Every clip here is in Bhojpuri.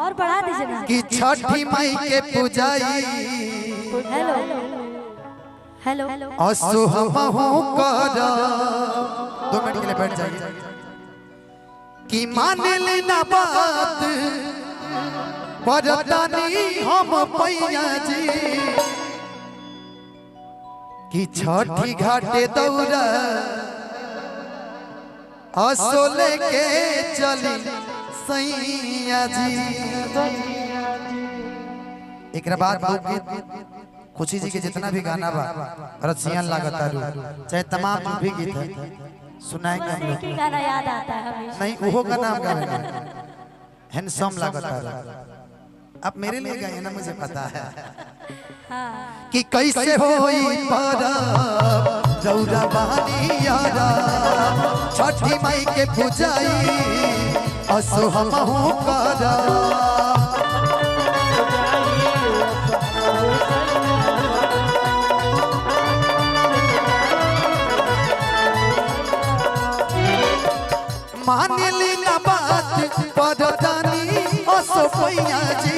और बढ़ा दीजिए ना कि छठी माई के पूजाई हेलो हेलो असो हमहु कर 2 मिनट के लिए बैठ जाइए कि मान लेना बात परतानी हम पैया जी कि छठी घाटे दौरा असो लेके चली सैया जी। एक बाद खुशी जी के जितना भी गाना बा रसियन लागत चाहे तमाम भी गीत है सुनाएंगे हम लोग। गाना याद आता है हमेशा। नहीं वो गाना हम गाएंगे हैंडसम लागत आप मेरे लिए गाइए ना मुझे पता है हाँ। कि कैसे होई परब रौरा बानी यारा छठी माई के पूजाई असो हमहु करा मान ली ना बात परदानी असो पैया जी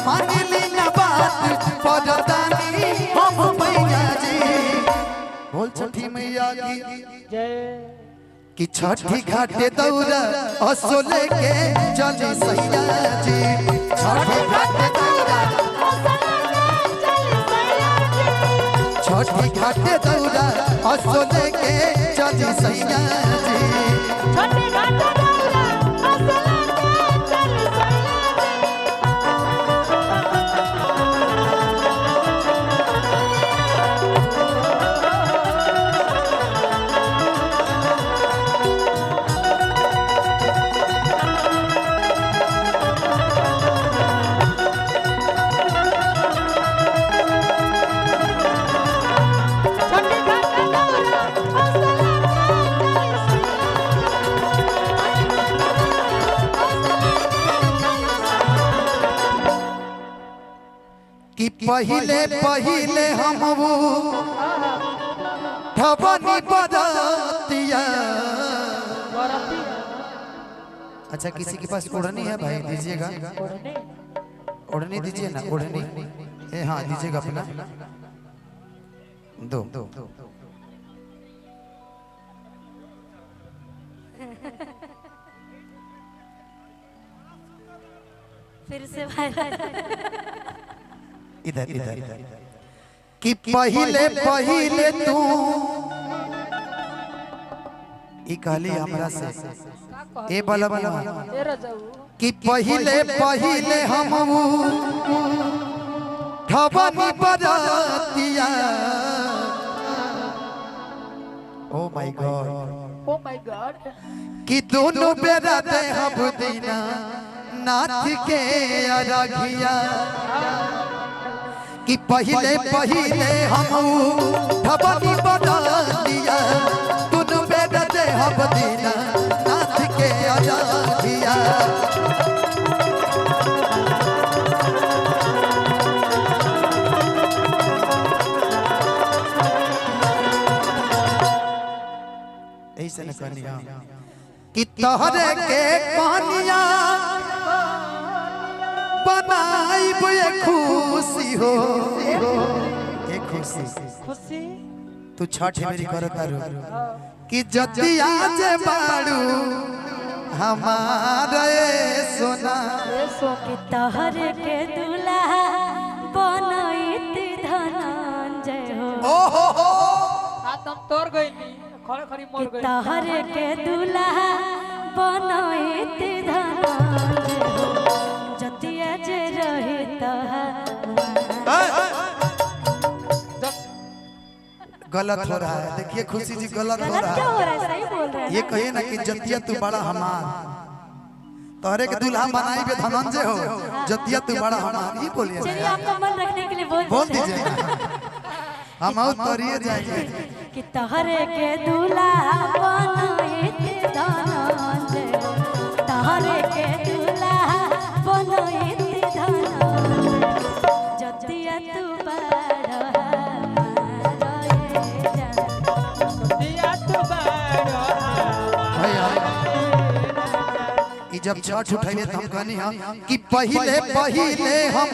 मान ली ना बात परदानी हम पैया जी बोल छठी मैया की जय कि छठी घाटे दौरा असो लेके चली सैया जी छठी घाटे दौरा छठी घाटे दौरा असो लेके चली सैया जी छोटे घाटे दौरा असो लेके चली कि पहिले पहिले हम ठबनी बदतिया। अच्छा किसी के पास ओढ़नी है भाई दीजिएगा ओढ़नी दीजिए ना ओढ़नी हाँ दीजिएगा अपना दो फिर से भाई इधर कि पहिले पहिले तू ई कहली हमरा से ए बलबा कि पहिले पहिले हम ठबनी बदतिया। ओ माय गॉड कि दोनों बेरा दे हम दीना नाथ के अरघिया कि पहिले पहिले हम ठबनी बदतिया दोनों बेरा दे हम दीना नाथ के अरघिया। ऐसे न कनिया कि तोहरे के कनिया बनाई ये खुशी हो एक खुशी तू छठ मेरी करता रो कि जतिया जे बाड़ू हमारे सोना कि तोहर के दुल्हा बनैत धनंजय हो ओहो तुम तोड़ गई खड़े खड़ी मर गई तोहर के दुल्हा बनैत धनंजय हो जतिया जे रही गलत हो रहा है देखिए खुशी जी गलत हो रहा क्या हो है रहा है सही बोल रहे हैं ये कहिए ना कि जतिया तू बड़ा हमार तोहरे के दुल्हा बनाई बे धनंजय हो जतिया तू बड़ा हमार ये बोलिए चलिए आपका मन रखने के लिए बोल दीजिए हम और तोरिए जाएंगे कि तोहरे के दूल्हा बनैत धनंजय तोहरे के दूल्हा बनैत धनंजय जतिया तू जब छठ उठाइए तो हम कहनी हां कि पहिले पहिले हम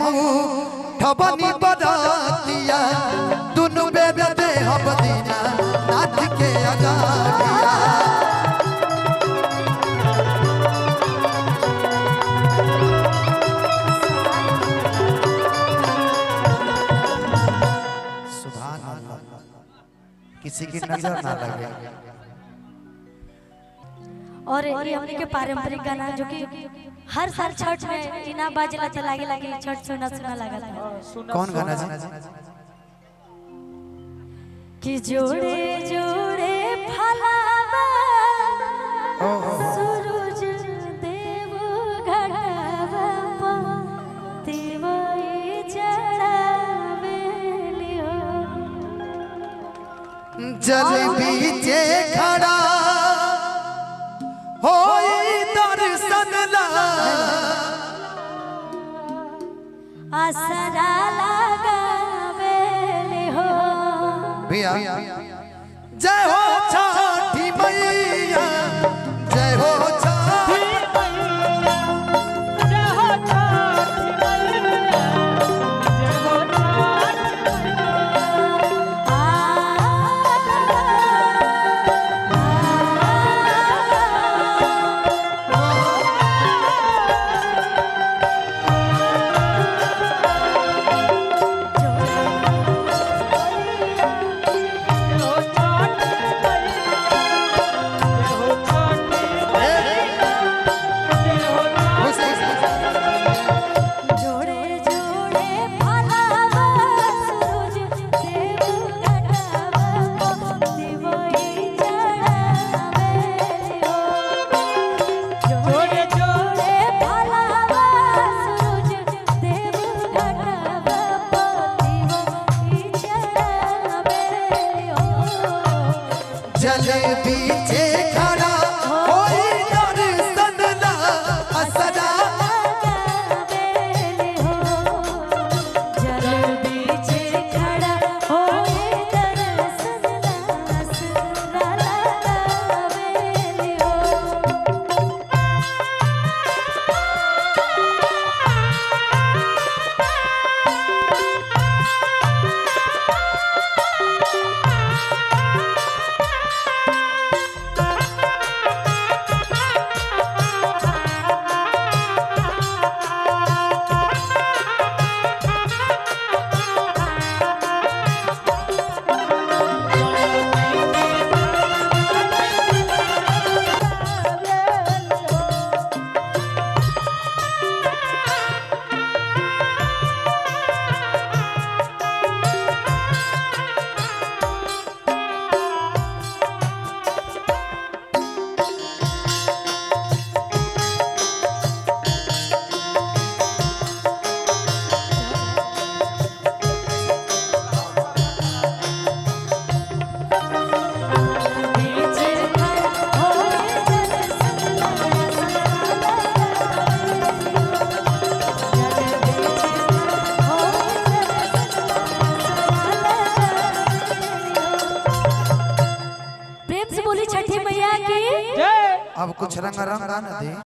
ठबनी बरातिया दुनु बेद दे हम दीना नाथ के अगाड़िया सुभान अल्लाह किसी की नजर ना लगे। और ये हमने के पारंपरिक गाना जो कि हर साल छठ में इना बाजला तो लागे लागे छठ सुना सुना लगा था। कौन गाना जी? कि जोड़े जोड़े फलावा सूरज देव घटावा देवई चढ़ावेलियो जल बीचे खड़ा होई दर्शन ला आसरा लगावेलियो भैया जय हो छठी मैया जय हो छठी मैया जय हो छठी मैया जय हो जोड़े जोड़े फलावा सूरज देव घटावा देवई चढ़ावेलियो जोड़े जोड़े फलावा सूरज देव घटावा देवई चढ़ावेलियो जल बीचे खड़ा होई दर्शन ला असरा जल बीचे खड़ा होए दर्शन आसरा लगावेलियो बीचे खड़ा होए दर्शन प्रेम से बोली छठी मैया की जय। अब कुछ रंग रंग आने दे।